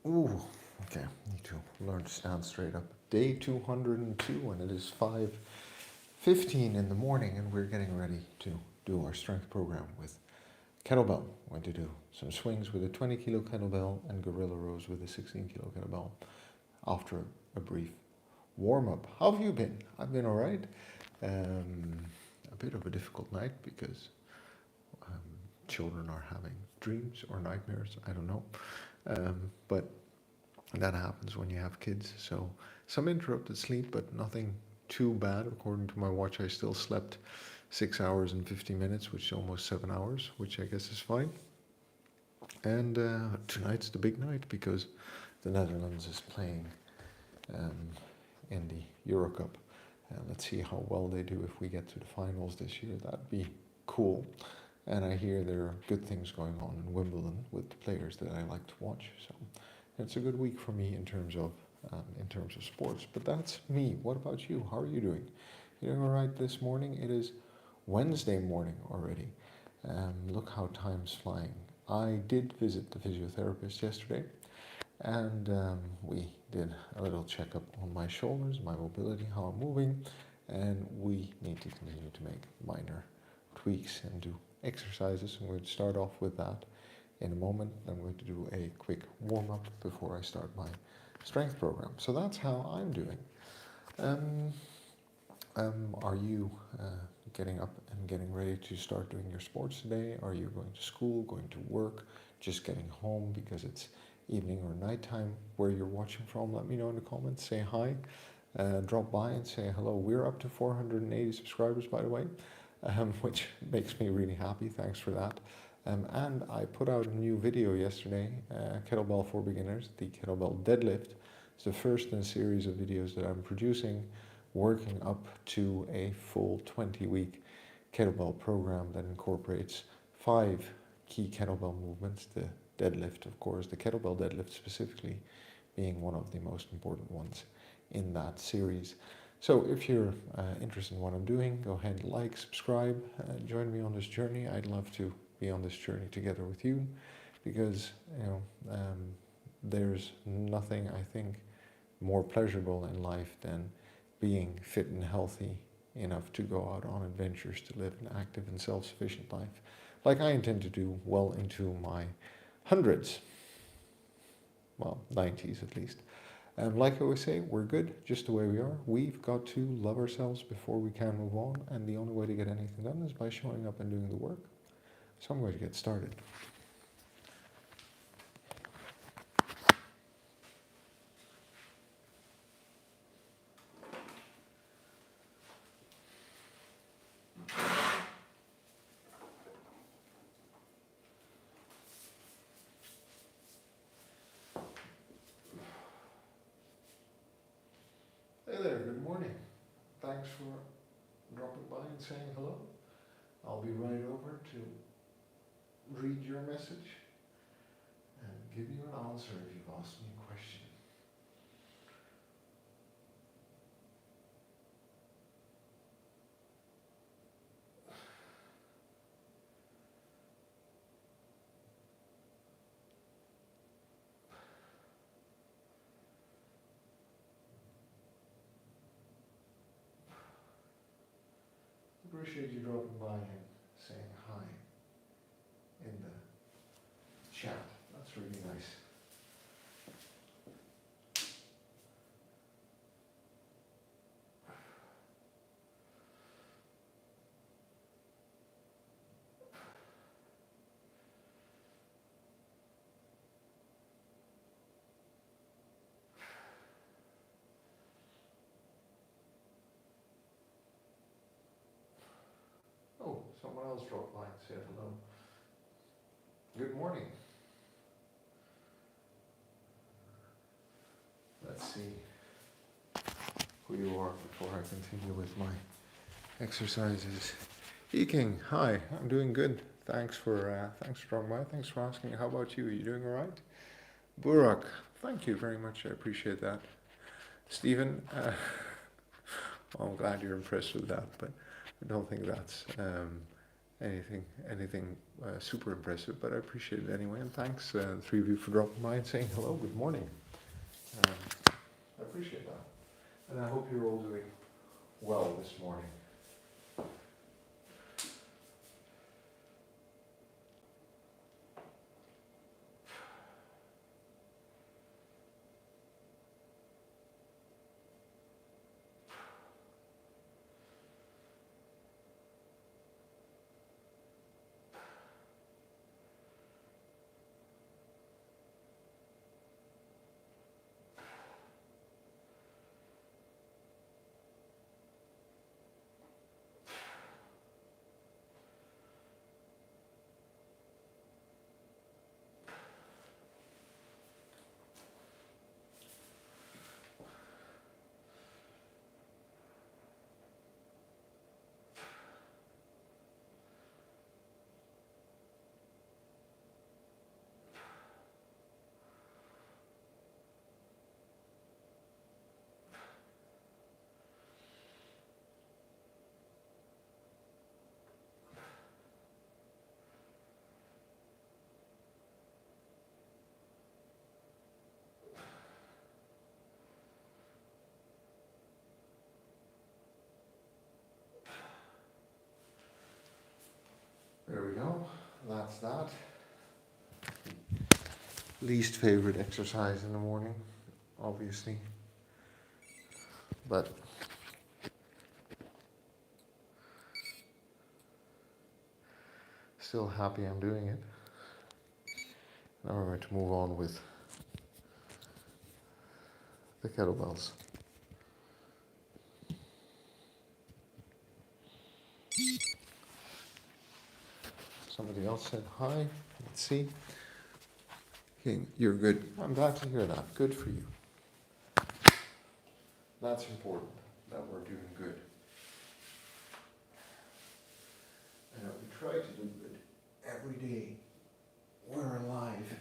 Ooh, okay, need to learn to stand straight up. Day 202, and it is 5:15 in the morning, and we're getting ready to do our strength program with kettlebell. We're going to do some swings with a 20 kilo kettlebell and gorilla rows with a 16 kilo kettlebell after a brief warm up. How have you been? I've been alright. A bit of a difficult night because children are having dreams or nightmares, I don't know. But that happens when you have kids. So some interrupted sleep, but nothing too bad. According to my watch, I still slept 6 hours and 50 minutes, which is almost 7 hours, which I guess is fine. And tonight's the big night because the Netherlands is playing in the Euro Cup. Let's see how well they do if we get to the finals this year. That'd be cool. And I hear there are good things going on in Wimbledon with the players that I like to watch. So it's a good week for me in terms of sports. But that's me. What about you? How are you doing? You doing all right this morning? It is Wednesday morning already. Look how time's flying. I did visit the physiotherapist yesterday, and we did a little checkup on my shoulders, my mobility, how I'm moving, and we need to continue to make minor tweaks and do exercises. I'm going to start off with that in a moment. I'm going to do a quick warm-up before I start my strength program. So that's how I'm doing. Are you getting up and getting ready to start doing your sports today? Are you going to school, going to work, just getting home because it's evening or nighttime? Where you're watching from, let me know in the comments. Say hi, drop by and say hello. We're up to 480 subscribers, by the way, which makes me really happy. Thanks for that. And I put out a new video yesterday, Kettlebell for Beginners, the kettlebell deadlift. It's the first in a series of videos that I'm producing, working up to a full 20-week kettlebell program that incorporates 5 key kettlebell movements. The deadlift, of course, the kettlebell deadlift specifically being one of the most important ones in that series. So if you're interested in what I'm doing, go ahead, like, subscribe, join me on this journey. I'd love to be on this journey together with you, because there's nothing, I think, more pleasurable in life than being fit and healthy enough to go out on adventures, to live an active and self-sufficient life, like I intend to do well into my hundreds, well, 90s at least. Like I always say, we're good just the way we are. We've got to love ourselves before we can move on, and the only way to get anything done is by showing up and doing the work. So I'm going to get started. Hey there, good morning. Thanks for dropping by and saying hello. I'll be right over to read your message and give you an answer if you've asked me a question. Appreciate you dropping by and saying hi in the chat. That's really nice. Oh, someone else dropped by and said hello. Good morning. Let's see who you are before I continue with my exercises. Eking, hi, I'm doing good. Thanks for dropping by. Thanks for asking. How about you? Are you doing all right? Burak, thank you very much. I appreciate that. Stephen, well, I'm glad you're impressed with that, but I don't think that's anything super impressive, but I appreciate it anyway. And thanks, the three of you, for dropping by and saying hello, good morning. Um, I appreciate that. And I hope you're all doing well this morning. There we go. That's that. Least favorite exercise in the morning, obviously. But still happy I'm doing it. Now we're going to move on with the kettlebells. Somebody else said hi. Let's see. Okay, you're good. I'm glad to hear that. Good for you. That's important, that we're doing good. And that we try to do good every day. We're alive.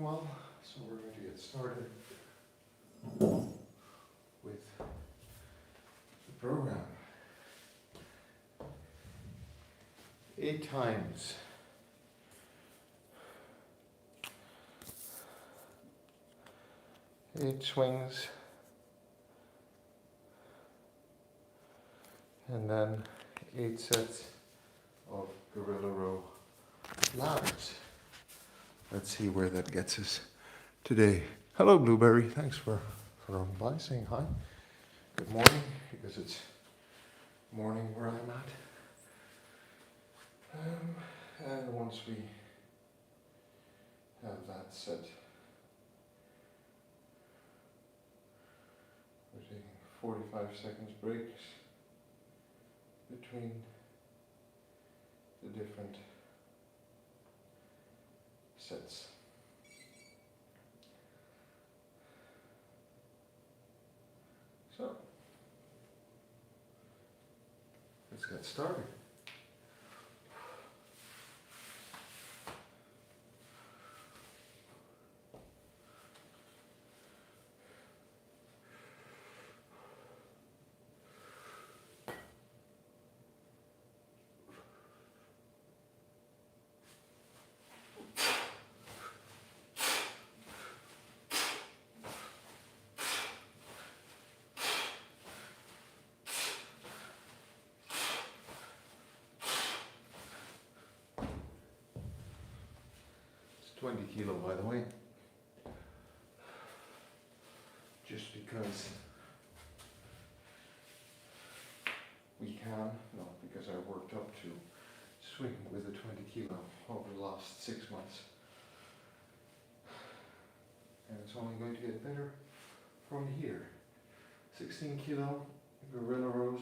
well, so we're going to get started with the program. 8 times. Eight swings, and then 8 sets of gorilla row ladders. Let's see where that gets us today. Hello, Blueberry. Thanks for running by, saying hi. Good morning, because it's morning where I'm at. And once we have that set, we're taking 45 seconds breaks between the different sets. So, let's get started. It's 20 kilo, by the way. Just because because I worked up to swing with a 20 kilo over the last 6 months. And it's only going to get better from here. 16 kilo gorilla rows.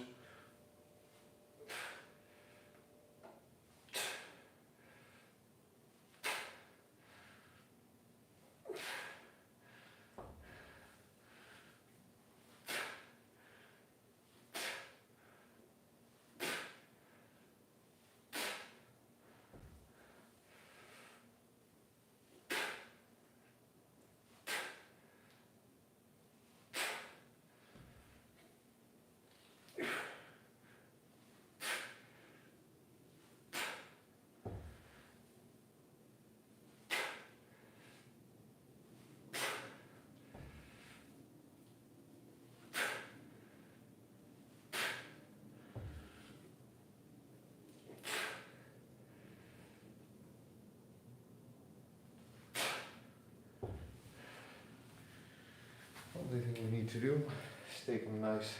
Only thing we need to do is take them nice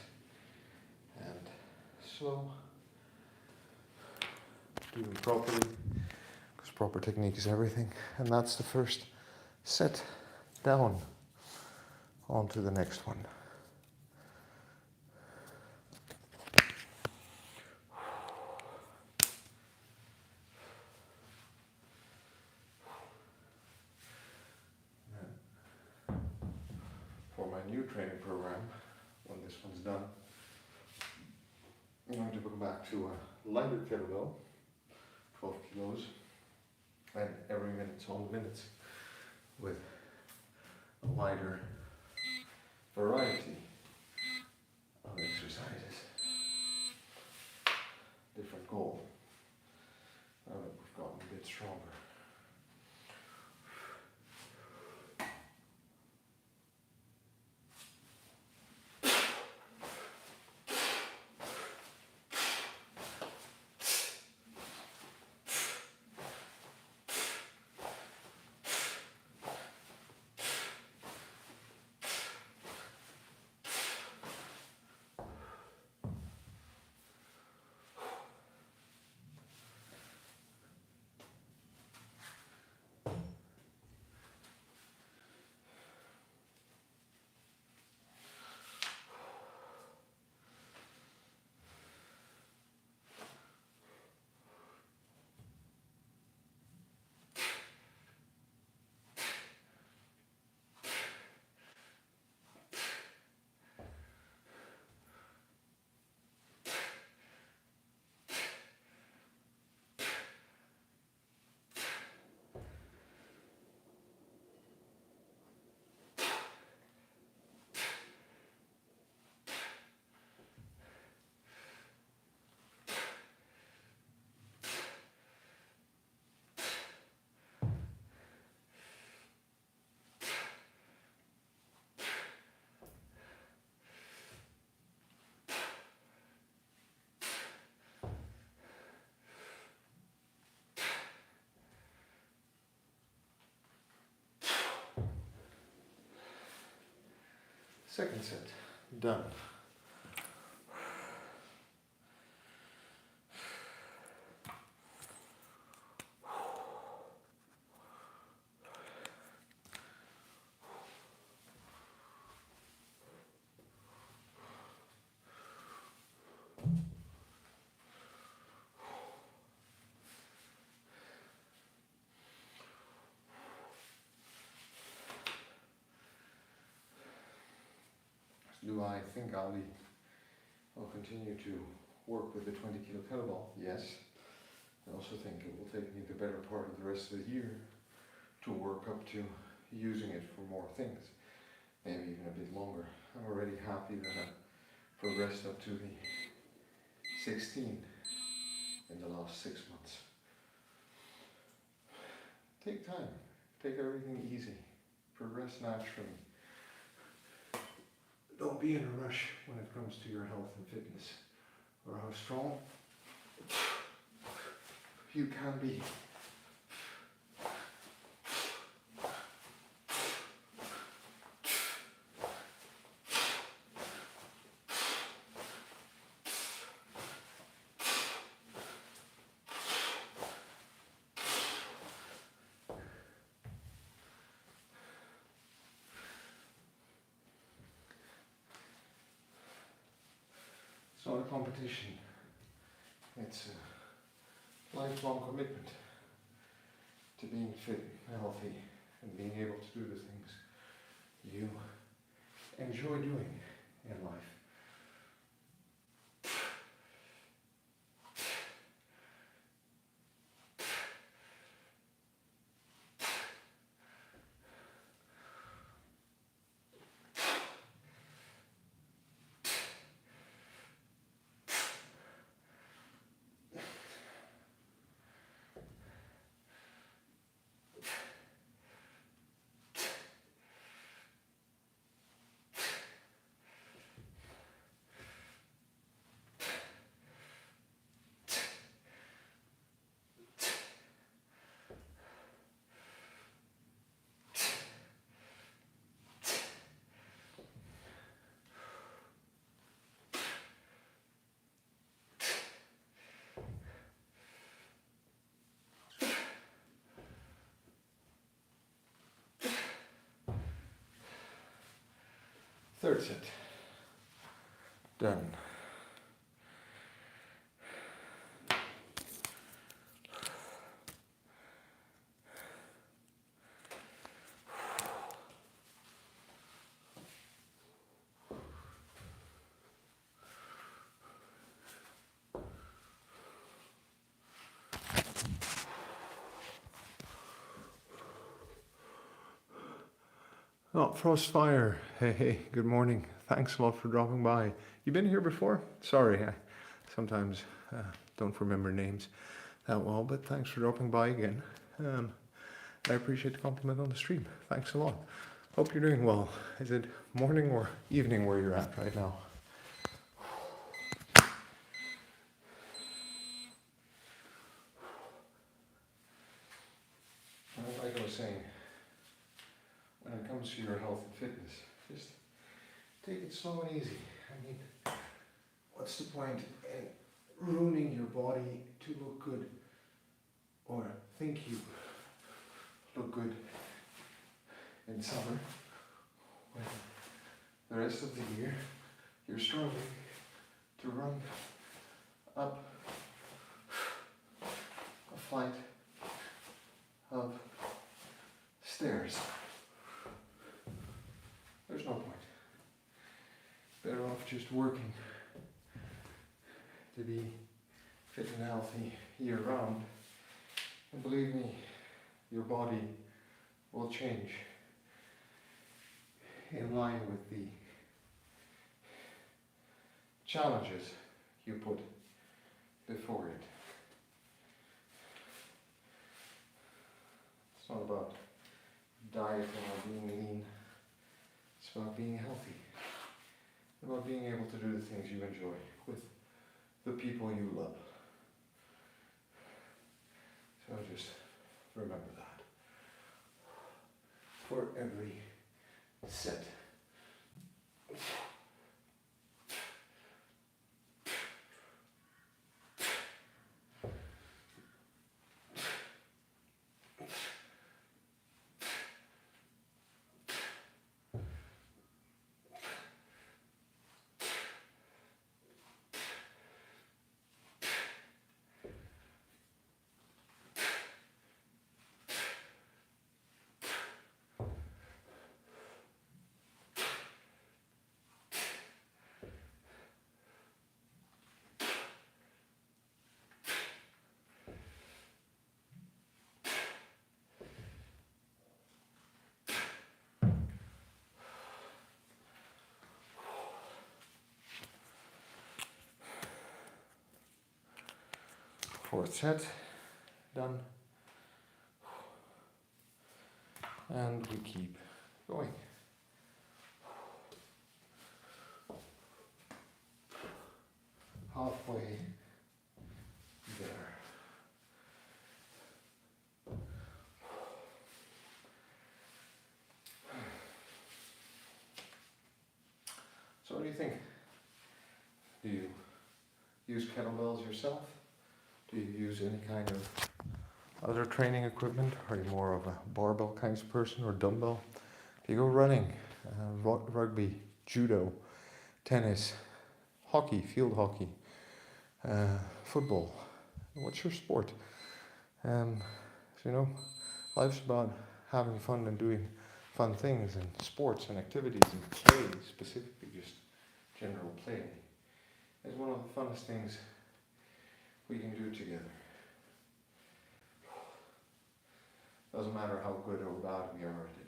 and slow. Do them properly, because proper technique is everything. And that's the first set down. On to the next one. For my new training program, when this one's done, I'm going to go back to a lighter kettlebell, 12 kilos, and every minute's own minutes with a wider variety of exercises. Different goal. Now that we've gotten a bit stronger. Second set, done. Do I think I'll continue to work with the 20 kilo kettlebell? Yes. I also think it will take me the better part of the rest of the year to work up to using it for more things, maybe even a bit longer. I'm already happy that I've progressed up to the 16 in the last 6 months. Take time, take everything easy, progress naturally. Don't be in a rush when it comes to your health and fitness, or how strong you can be. It's not a competition, it's a lifelong commitment to being fit and healthy and being able to do the things you enjoy doing in life. Third set, done. Oh, Frostfire. Hey, good morning. Thanks a lot for dropping by. You been here before? Sorry, I sometimes don't remember names that well, but thanks for dropping by again. I appreciate the compliment on the stream. Thanks a lot. Hope you're doing well. Is it morning or evening where you're at right now? Like I was saying, when it comes to your health and fitness, just take it slow and easy. I mean, what's the point in ruining your body to look good or think you look good in summer when the rest of the year you're struggling to run up a flight of stairs? There's no point. Better off just working to be fit and healthy year round. And believe me, your body will change in line with the challenges you put before it. It's not about dieting or being lean. It's about being healthy. About being able to do the things you enjoy with the people you love. So just remember that for every set. Fourth set, done. And we keep going. Halfway there. So what do you think? Do you use kettlebells yourself? Do you use any kind of other training equipment? Are you more of a barbell kind of person or dumbbell? Do you go running, rugby, judo, tennis, hockey, field hockey, football? What's your sport? So life's about having fun and doing fun things and sports and activities and play, specifically just general play. It's one of the funnest things we can do together. Doesn't matter how good or bad we are at it.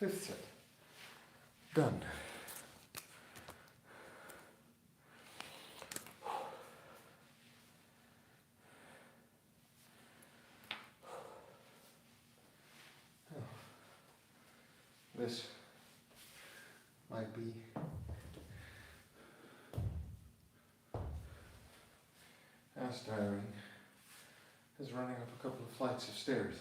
Fifth set, done. This might be as tiring as running up a couple of flights of stairs.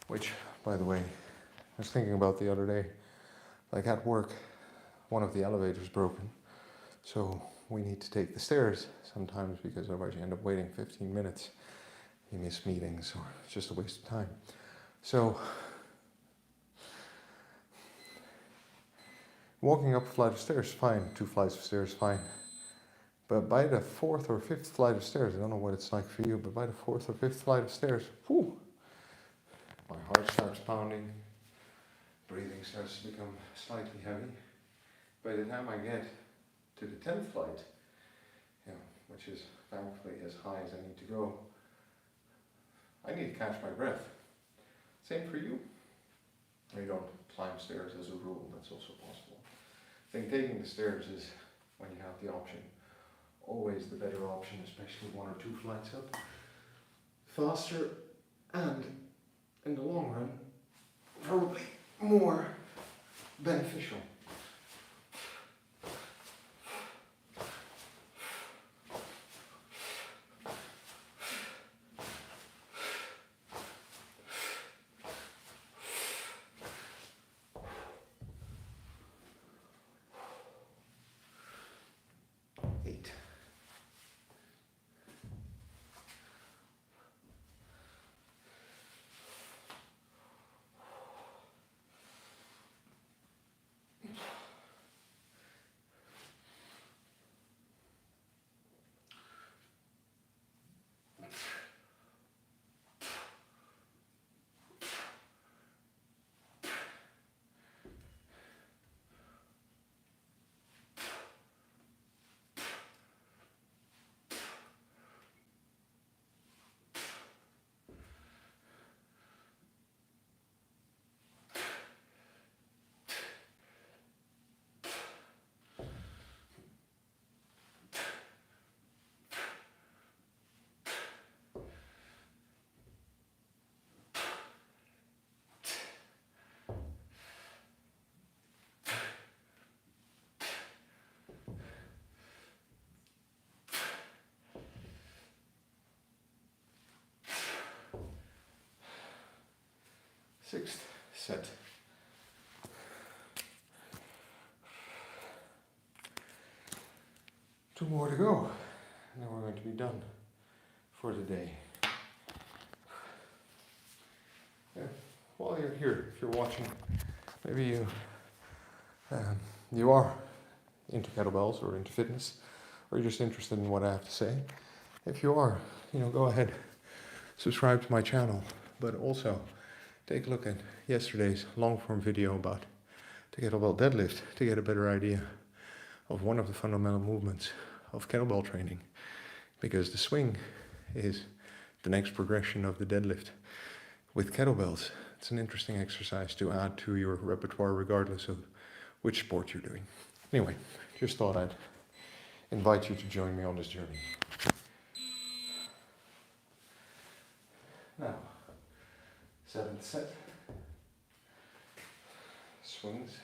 Which, by the way, I was thinking about the other day, like at work, one of the elevators broken. So we need to take the stairs sometimes because otherwise you end up waiting 15 minutes. You miss meetings or it's just a waste of time. So walking up a flight of stairs, fine. 2 flights of stairs, fine. But by the 4th or 5th flight of stairs, I don't know what it's like for you, but by the 4th or 5th flight of stairs, whew, my heart starts pounding, breathing starts to become slightly heavy. By the time I get to the 10th flight, which is thankfully as high as I need to go, I need to catch my breath. Same for you. You don't climb stairs as a rule, that's also possible. I think taking the stairs is, when you have the option, always the better option, especially 1 or 2 flights up. Faster and, in the long run, probably more beneficial. Sixth set. Two more to go, and then we're going to be done for the day. Yeah. While you're here, if you're watching, maybe you are into kettlebells or into fitness, or you're just interested in what I have to say. If you are, go ahead, subscribe to my channel, but also take a look at yesterday's long-form video about the kettlebell deadlift to get a better idea of one of the fundamental movements of kettlebell training, because the swing is the next progression of the deadlift with kettlebells. It's an interesting exercise to add to your repertoire regardless of which sport you're doing. Anyway, just thought I'd invite you to join me on this journey. Now, seventh set, swings.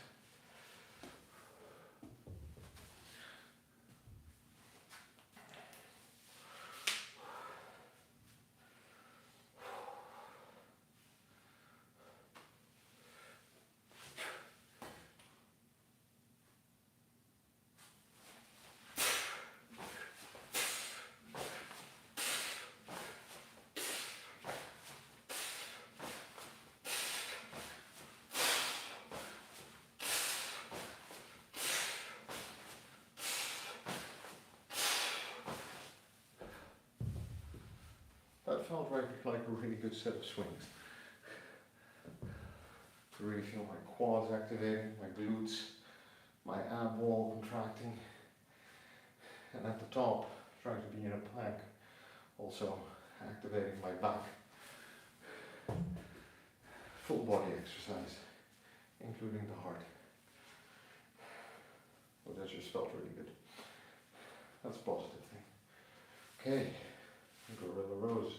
That felt like a really good set of swings. I really feel my quads activating, my glutes, my ab wall contracting, and at the top, trying to be in a plank, also activating my back. Full body exercise, including the heart. Well, that just felt really good. That's a positive thing. Okay, gorilla rows.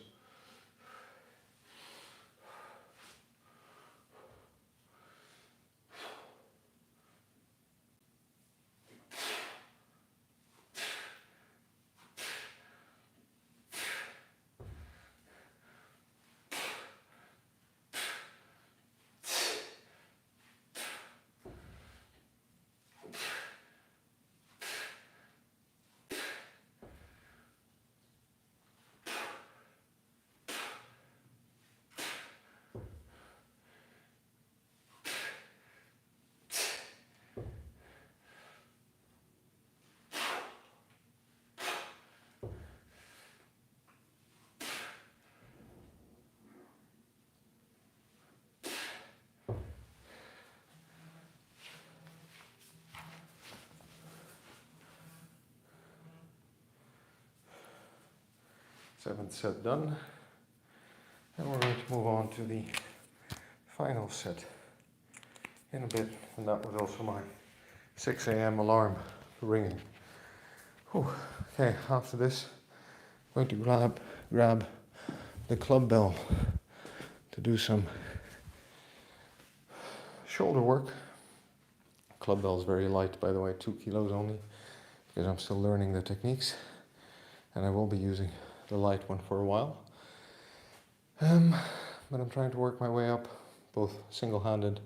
Seventh set done, and we're going to move on to the final set in a bit, and that was also my 6 a.m. alarm ringing. Whew. Okay, after this, I'm going to grab the club bell to do some shoulder work. Club bell is very light, by the way, 2 kilos only, because I'm still learning the techniques, and I will be using the light one for a while. But I'm trying to work my way up, both single-handed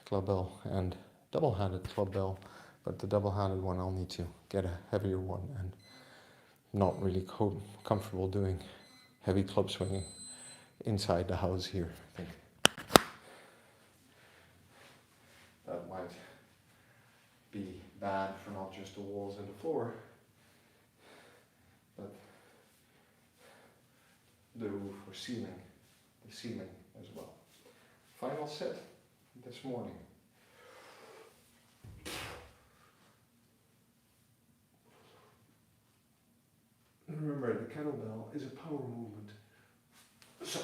club bell and double-handed club bell, but the double-handed one I'll need to get a heavier one, and not really comfortable doing heavy club swinging inside the house here. I think that might be bad for not just the walls and the floor, but the roof or ceiling, the ceiling as well. Final set this morning. And remember, the kettlebell is a power movement, so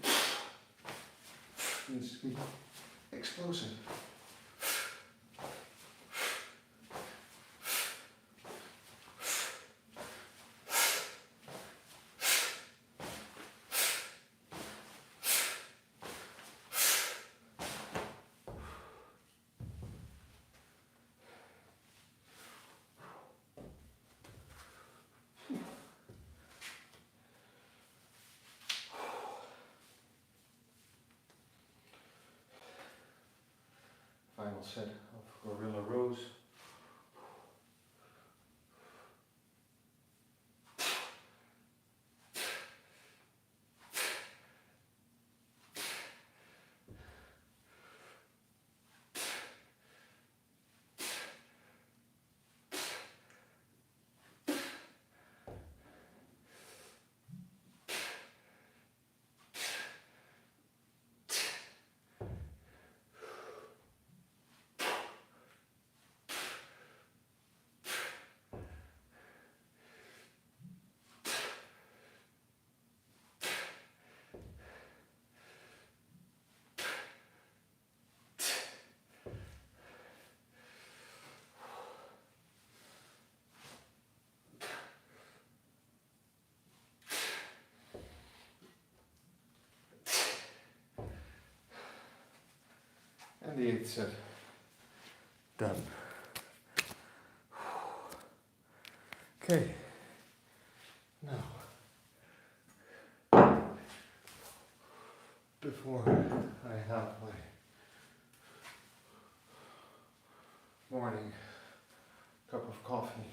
it needs to be explosive. final set of gorilla rows. And the 8th set. Done. Okay. Now, before I have my morning cup of coffee,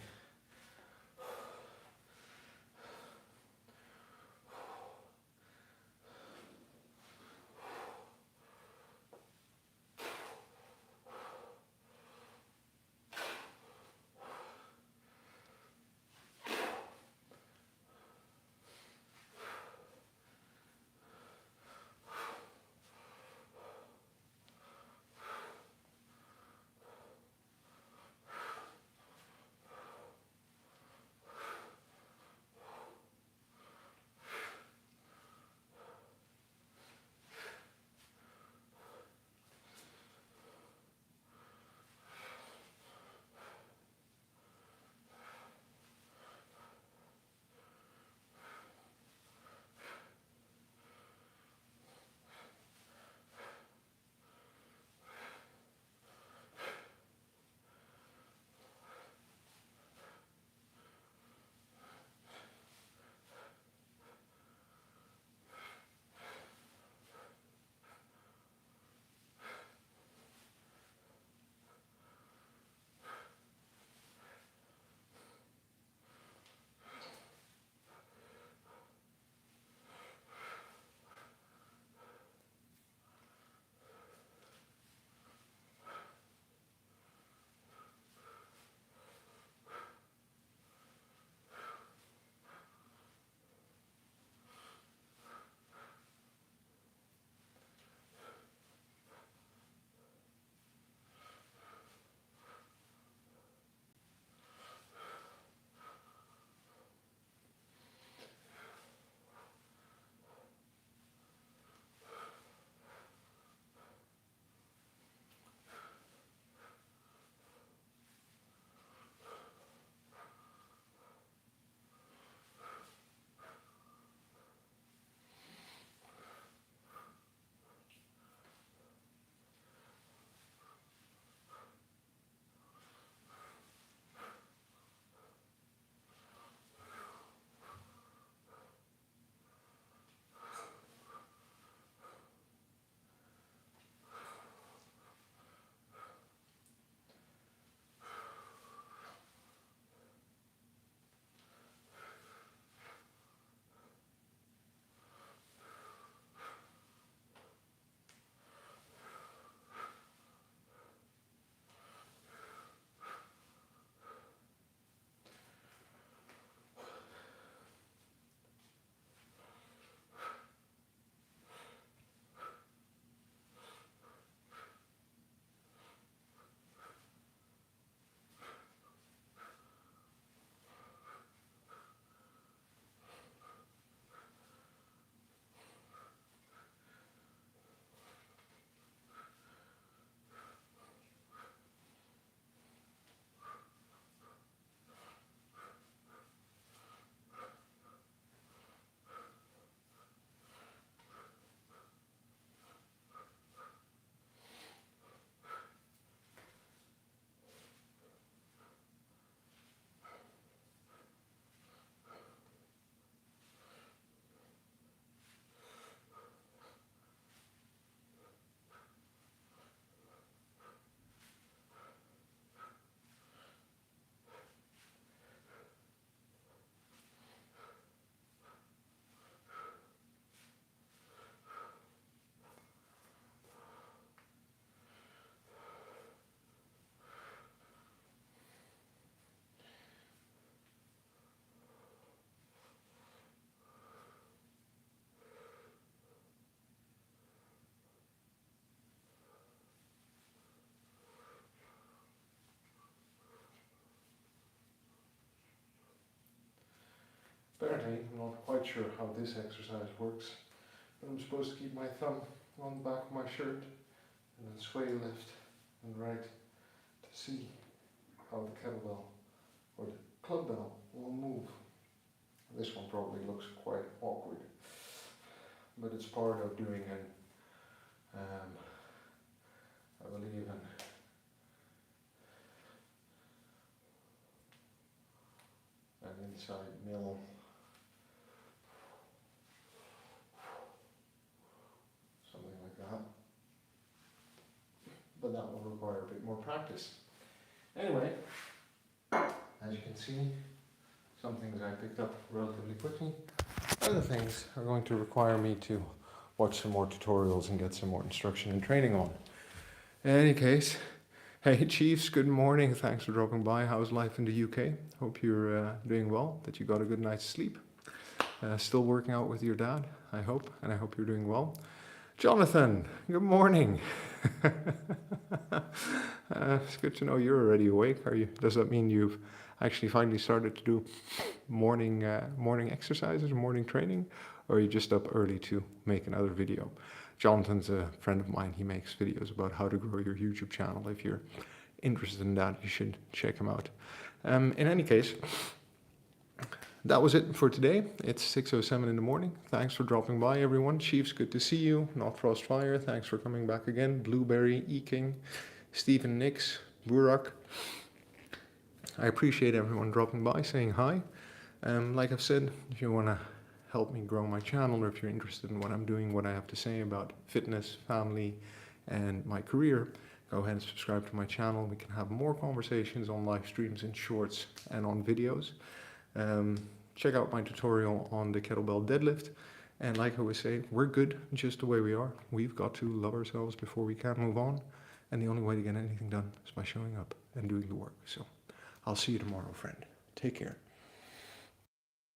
Apparently, I'm not quite sure how this exercise works, but I'm supposed to keep my thumb on the back of my shirt and then sway left and right to see how the kettlebell or the club bell will move. This one probably looks quite awkward, but it's part of doing I believe an inside mill. Something like that. But that will require a bit more practice. Anyway, as you can see, some things I picked up relatively quickly. Other things are going to require me to watch some more tutorials and get some more instruction and training on. In any case, hey Chiefs, good morning. Thanks for dropping by. How's life in the UK? Hope you're doing well, that you got a good night's sleep. Still working out with your dad, I hope, and I hope you're doing well. Jonathan, good morning. It's good to know you're already awake. Does that mean you've actually finally started to do morning exercises or morning training, or are you just up early to make another video? Jonathan's a friend of mine. He makes videos about how to grow your YouTube channel. If you're interested in that, you should check him out. In any case, that was it for today. It's 6:07 in the morning. Thanks for dropping by, everyone. Chiefs, good to see you. Not Frostfire, thanks for coming back again. Blueberry, E-King, Stephen Nix, Burak. I appreciate everyone dropping by, saying hi. Like I've said, if you want to help me grow my channel, or if you're interested in what I'm doing, what I have to say about fitness, family, and my career, go ahead and subscribe to my channel. We can have more conversations on live streams and shorts and on videos. Check out my tutorial on the kettlebell deadlift. And like I always say, we're good just the way we are. We've got to love ourselves before we can move on. And the only way to get anything done is by showing up and doing the work. So I'll see you tomorrow, friend. Take care.